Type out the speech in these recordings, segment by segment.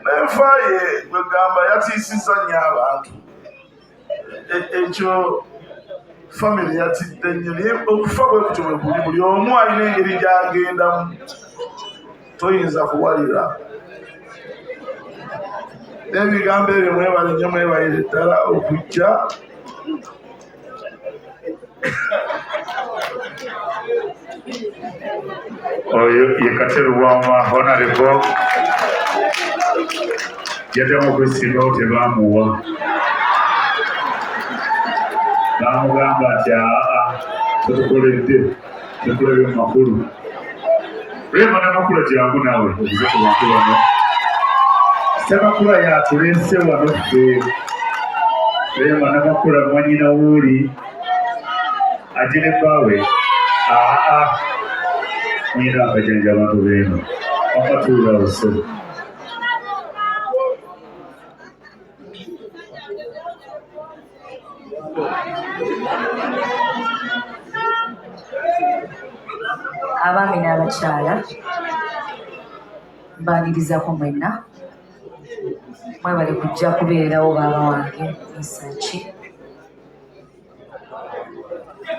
nenfaye gwegamba yatiisizza nnyo abantu ekyo famire yatidde nnyo naye okufa bwe kutyo bwe kuli buli omu alina engeri gy'agendamu toyinza kuwalira n'ebigambo ebyo mwebale nnyo mwebalire ddala okujja oyo ye Katero Bwama Honorable yaddamu okwesimbawo tebamuwa bamugamba nti tetukoledde tekulabye mu makulu Rema n'amakulu gyangu naawe obuze ku bantu bano Ssemakula yatuleese wano ffe Rema n'amakulu mwanyina wuuli agire bbaawe nyina akajanja abantu b'eno akatuula ose abaami n'abakyala mbaanirizaako mwenna mwebale kujja kubeerawo baaba wange Mesach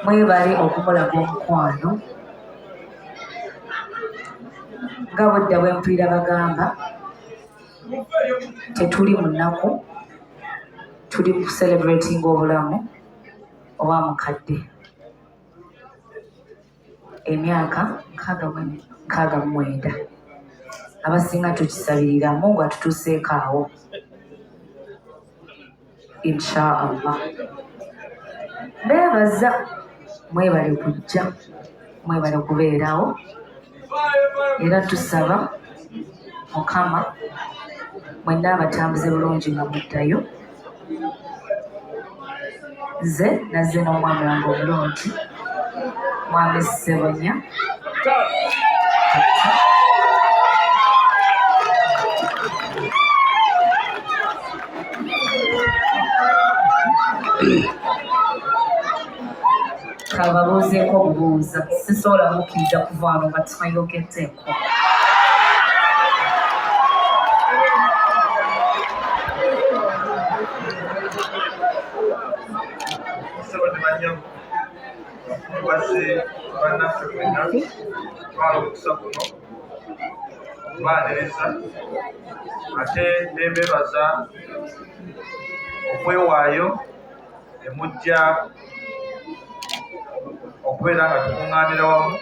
mwebale okumulaga omukwano nga bwedda bwe mpulira bagamba tetuli mu nnaku tuli mu celebrating obulamu oba mukadde emyaka 69 abasinga tukisabiriramu nga tutuuseeko awo inshaallah beebaza mwebale kujja mwebale kubeerawo era tusaba Mukama mwenna abatambuze bulungi nga muddayo nze nazze n'omwami wange omulungi Mwami Ssemakula kababuuzeeko obubuuza sisobola mukkiriza kuva wano nga tumayogetteeko bannaffe bwenna twala okusa kuno okubaaniriza ate nembebaza okwewaayo emujja okubeera nga tukuŋŋaanira wamu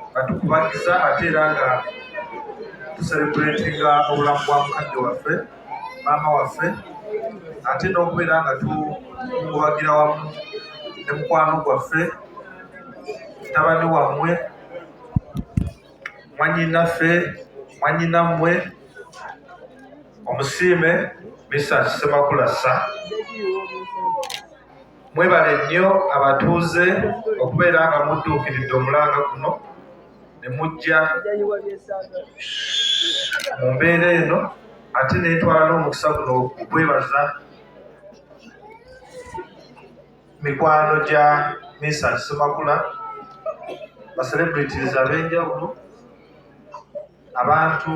nga tukubagiza ate era nga tuserebuletinga obulamu bwa mukadde waffe maama waffe ate n'okubeera nga tukubagira wamu ne mukwano gwaffe mutabani wammwe mwanyinaffe mwanyinammwe omusiime Mesach Ssemakula mwebale nnyo abatuuze okubeera nga mudduukiridde omulanga guno ne mujja mu mbeera eno ate neetwala n'omukisa guno okwebaza mikwano gya Mesach Ssemakula baselebrities ab'enjawulo abantu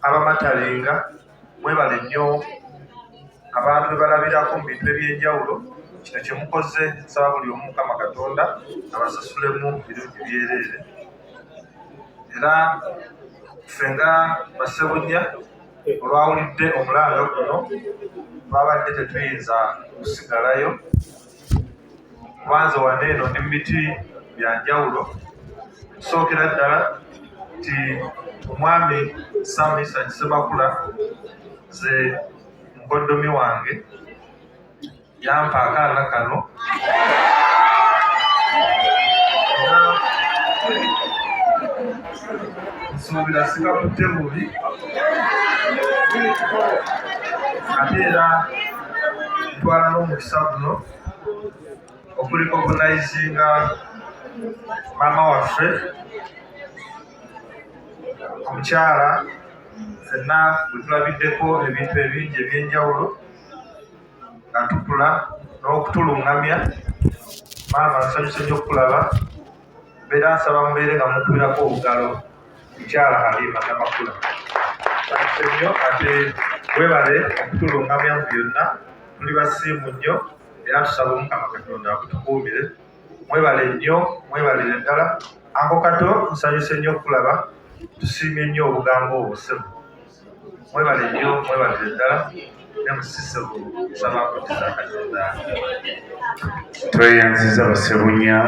abamatalenga mwebale nnyo abantu bebalabirako mu bintu eby'enjawulo kino kye mukoze nsaba buli omu Mukama Katonda abasasulemu birungi byereere era ffe nga Bassebunya olwawulidde omulanga guno twabadde tetuyinza kusigalayo kubanza wane eno ndi mu biti bya njawulo tusookera ddala nti omwami Mesach Ssemakula ze mukoddomi wange yampa akaana kano nsuubira sikakutte bubi ate era ntwala n'omukisa guno okurecognizinga maama waffe omukyala ffenna bwe tulabiddeko ebintu ebingi eby'enjawulo nga tukula n'okutuluŋŋamya maama nsanyuse nnyo okulaba mbeera nsaba mubeere nga mukubirako obugalo mukyala Halima Namakula ennyo ate weebale okutulungamu byamu byonna tuli basiimu nnyo era tusaba Omukama Katonda akutukuumire mwebale nnyo mwebalire ddala Anko Kato nsanyuse nnyo okulaba tusiimye nnyo obugambo obusemu mwebale nnyo mwebalire ddala ne musisebo nsaba akutiza Katonda tweyanziza basebunya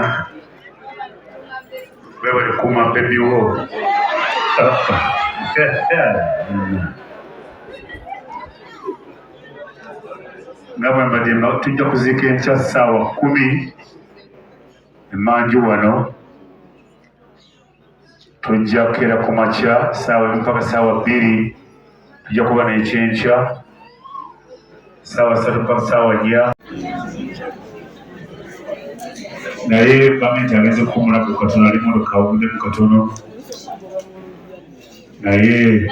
webale kuuma bebiwo nga bwe mbadde tujja kuziika enkya ssaawa 10 emanju wano tujja kukeera ku makya ssaawa mpaka ssaawa 2 tujja kuba n'ekyenkya ssaawa 3 mpaka ssaawa 4 naye gavumenti agenze kukumulaku katono ali motoka awuddemu katono naye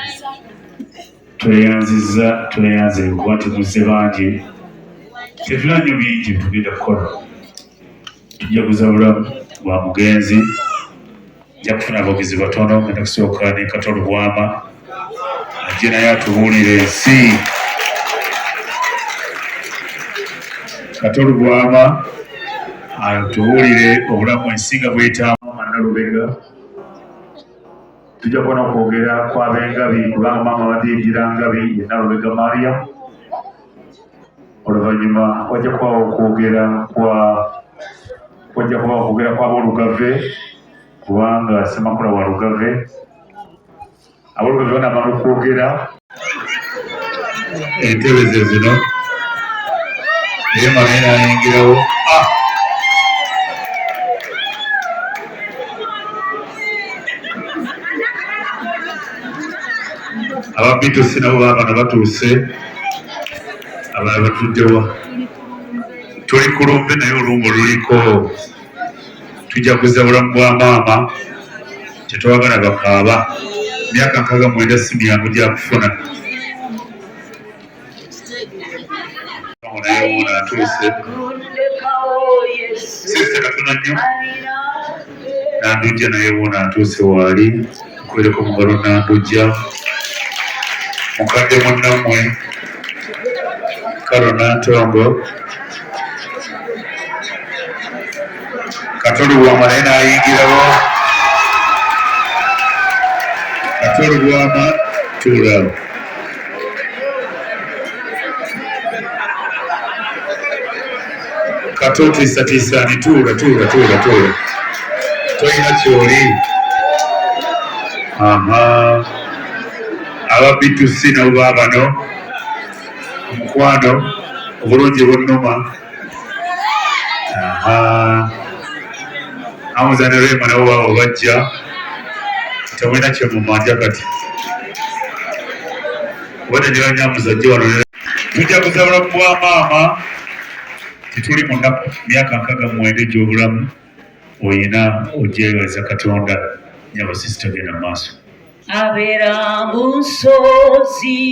tweyanze kuba nti muzze bangi tetulina nnyo bingi tugenda kukola tujaguza bulamu bwa mugenzi nja kufuna abavuzi batono genda kusooka ne Katolo Bwama ajje naye atubuulire ensi Katolo Bwama atubuulire obulamu ensi nga bwetaamu Nalubega tujja kuba n'okwogera kw'ab'engabi kubanga maama badiigira ngabi ye Nalubega Maria oluvannyuma wajja kubawo okwogera kw'aboolugave kubanga Ssemakula wa lugave aboolugave banamala okwogera entebe ze zino Rema naye n'ayingirawo Bannabitone nabo baabana batuuse abalala batuddewa tuli ku lumbe naye olumbe luliko tujaguza bulamu bwa maama tetwagala bakaaba myaka 69 si miyangu gya kufuna naye wuuna atuuse sise katono nnyo Nandujja naye wuuna atuuse waali kwereka omugalo Nandujja mukadde munnammwe Karo Nantongo Katolo Bwama naye n'ayingirawo Katolo Bwama tuulawo Kato tiisatiisaani tuula tolina kyoli Ababitusi nabo baabano omukwano obulungi bw'ennuma Hamza ne Rema nabo baabo bajja temulina kye mumanja kati obadde ne Hamza ajje wano tujaguza bulamu bwa maama tetuli mu myaka 69 egy'obulamu oyina ojjeebaza Katonda nyabasisi tagenda mu maaso abeera mu nsozi